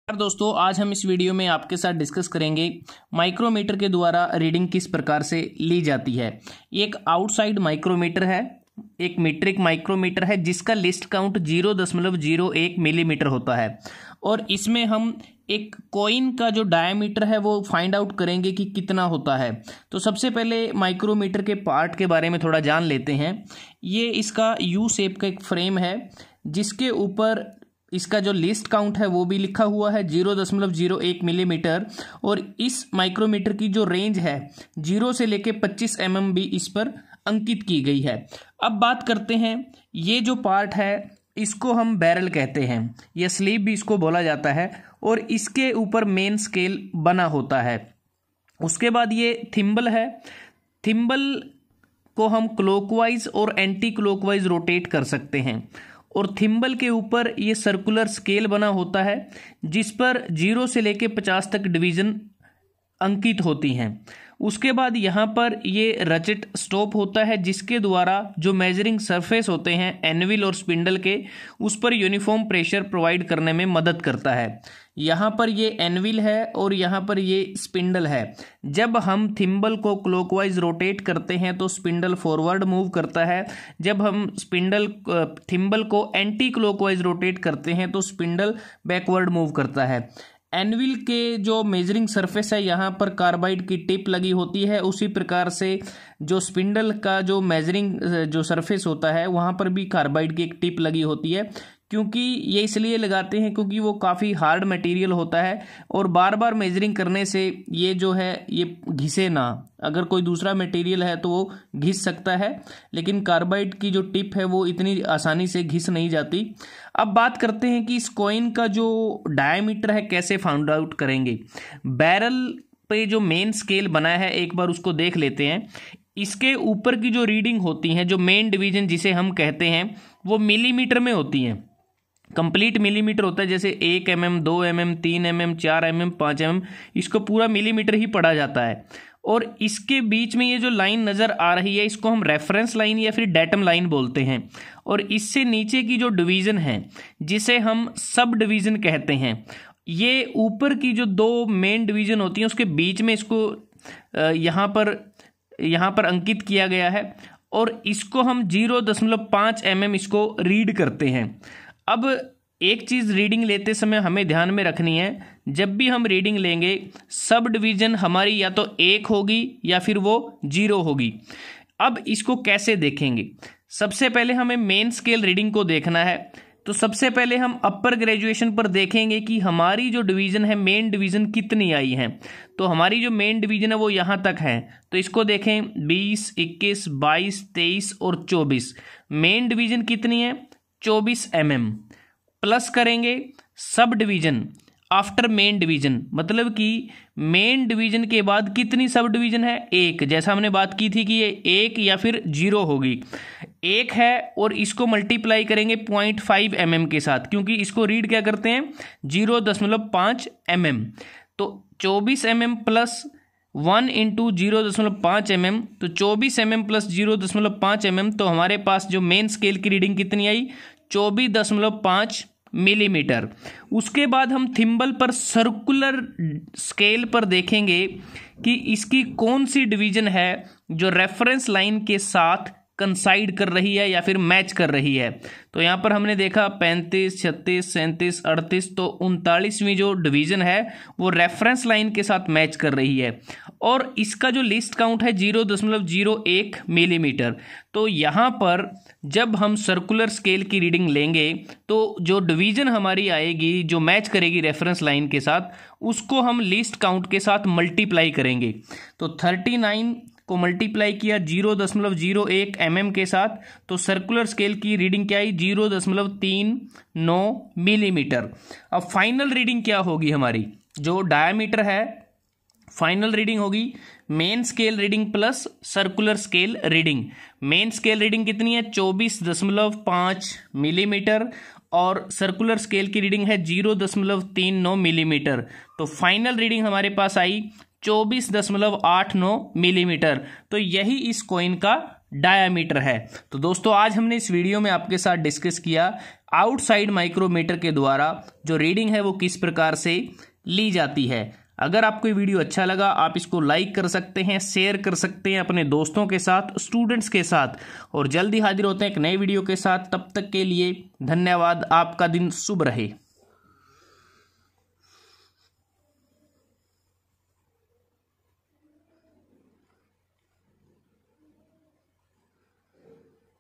दोस्तों, आज हम इस वीडियो में आपके साथ डिस्कस करेंगे माइक्रोमीटर के द्वारा रीडिंग किस प्रकार से ली जाती है। एक आउटसाइड माइक्रोमीटर है, एक मीट्रिक माइक्रोमीटर है जिसका लिस्ट काउंट 0.01 मिलीमीटर होता है और इसमें हम एक कॉइन का जो डायमीटर है वो फाइंड आउट करेंगे कि कितना होता है। तो सबसे पहले माइक्रोमीटर के पार्ट के बारे में थोड़ा जान लेते हैं। ये इसका यू शेप का एक फ्रेम है जिसके ऊपर इसका जो लिस्ट काउंट है वो भी लिखा हुआ है 0.01 मिलीमीटर और इस माइक्रोमीटर की जो रेंज है 0 से लेके 25 mm भी इस पर अंकित की गई है। अब बात करते हैं, ये जो पार्ट है इसको हम बैरल कहते हैं या स्लीव भी इसको बोला जाता है और इसके ऊपर मेन स्केल बना होता है। उसके बाद ये थिम्बल है। थिम्बल को हम क्लॉकवाइज और एंटी क्लॉकवाइज रोटेट कर सकते हैं और थिम्बल के ऊपर ये सर्कुलर स्केल बना होता है जिस पर 0 से लेके 50 तक डिवीजन अंकित होती हैं। उसके बाद यहाँ पर ये रचेट स्टॉप होता है जिसके द्वारा जो मेजरिंग सरफेस होते हैं एनविल और स्पिंडल के, उस पर यूनिफॉर्म प्रेशर प्रोवाइड करने में मदद करता है। यहाँ पर ये एनविल है और यहाँ पर ये स्पिंडल है। जब हम थिम्बल को क्लॉकवाइज रोटेट करते हैं तो स्पिंडल फॉरवर्ड मूव करता है। जब हम थिम्बल को एंटी क्लॉकवाइज रोटेट करते हैं तो स्पिंडल बैकवर्ड मूव करता है। एनविल के जो मेजरिंग सरफेस है यहाँ पर कार्बाइड की टिप लगी होती है, उसी प्रकार से जो स्पिंडल का जो मेजरिंग जो सरफेस होता है वहाँ पर भी कार्बाइड की एक टिप लगी होती है। क्योंकि ये इसलिए लगाते हैं क्योंकि वो काफ़ी हार्ड मटेरियल होता है और बार बार मेजरिंग करने से ये जो है ये घिसे ना। अगर कोई दूसरा मटेरियल है तो वो घिस सकता है, लेकिन कार्बाइड की जो टिप है वो इतनी आसानी से घिस नहीं जाती। अब बात करते हैं कि इस कॉइन का जो डायमीटर है कैसे फाइंड आउट करेंगे। बैरल पे जो मेन स्केल बना है एक बार उसको देख लेते हैं। इसके ऊपर की जो रीडिंग होती है, जो मेन डिवीजन जिसे हम कहते हैं, वो मिलीमीटर में होती हैं। कंप्लीट मिलीमीटर होता है, जैसे 1 mm, 2 mm, 3 mm, 4 mm, 5 mm, इसको पूरा मिलीमीटर ही पढ़ा जाता है। और इसके बीच में ये जो लाइन नज़र आ रही है इसको हम रेफरेंस लाइन या फिर डेटम लाइन बोलते हैं। और इससे नीचे की जो डिवीज़न है जिसे हम सब डिवीज़न कहते हैं, ये ऊपर की जो दो मेन डिवीज़न होती हैं उसके बीच में इसको यहाँ पर अंकित किया गया है और इसको हम 0.5 mm इसको रीड करते हैं। अब एक चीज़ रीडिंग लेते समय हमें ध्यान में रखनी है, जब भी हम रीडिंग लेंगे सब डिवीज़न हमारी या तो 1 होगी या फिर वो 0 होगी। अब इसको कैसे देखेंगे? सबसे पहले हमें मेन स्केल रीडिंग को देखना है। तो सबसे पहले हम अपर ग्रेजुएशन पर देखेंगे कि हमारी जो डिवीज़न है मेन डिवीज़न कितनी आई है। तो हमारी जो मेन डिवीज़न है वो यहाँ तक है, तो इसको देखें 20, 21, 22, 23 और 24। मेन डिवीज़न कितनी है? 24 mm। प्लस करेंगे sub division after main division, मतलब कि मेन डिवीज़न के बाद कितनी सब डिवीज़न है? 1। जैसा हमने बात की थी कि ये 1 या फिर 0 होगी। 1 है और इसको मल्टीप्लाई करेंगे 0.5 mm के साथ, क्योंकि इसको रीड क्या करते हैं? 0.5 mm। तो 24 mm प्लस 1 इंटू 0.5 mm, तो 24 mm प्लस 0.5 mm। तो हमारे पास जो मेन स्केल की रीडिंग कितनी आई? 24.5 मिलीमीटर। उसके बाद हम थिम्बल पर सर्कुलर स्केल पर देखेंगे कि इसकी कौन सी डिवीज़न है जो रेफरेंस लाइन के साथ कंसाइड कर रही है या फिर मैच कर रही है। तो यहाँ पर हमने देखा 35, 36, 37, 38, तो 39वीं जो डिवीज़न है वो रेफरेंस लाइन के साथ मैच कर रही है और इसका जो लिस्ट काउंट है 0.01 मिलीमीटर। तो यहाँ पर जब हम सर्कुलर स्केल की रीडिंग लेंगे तो जो डिवीज़न हमारी आएगी जो मैच करेगी रेफरेंस लाइन के साथ, उसको हम लिस्ट काउंट के साथ मल्टीप्लाई करेंगे। तो 39 को मल्टीप्लाई किया 0.01 mm के साथ, तो सर्कुलर स्केल की रीडिंग क्या आई? 0.39 मिलीमीटर। अब फाइनल रीडिंग क्या होगी हमारी? जो डायमीटर है फाइनल रीडिंग होगी main scale reading plus circular scale reading. Main scale reading कितनी है? 24.5 मिलीमीटर और सर्कुलर स्केल की रीडिंग है 0.39 मिलीमीटर। तो फाइनल रीडिंग हमारे पास आई 24.89 मिलीमीटर। तो यही इस कॉइन का डायामीटर है। तो दोस्तों आज हमने इस वीडियो में आपके साथ डिस्कस किया आउटसाइड माइक्रोमीटर के द्वारा जो रीडिंग है वो किस प्रकार से ली जाती है। अगर आपको ये वीडियो अच्छा लगा आप इसको लाइक कर सकते हैं, शेयर कर सकते हैं अपने दोस्तों के साथ, स्टूडेंट्स के साथ, और जल्दी हाजिर होते हैं एक नए वीडियो के साथ। तब तक के लिए धन्यवाद। आपका दिन शुभ रहे।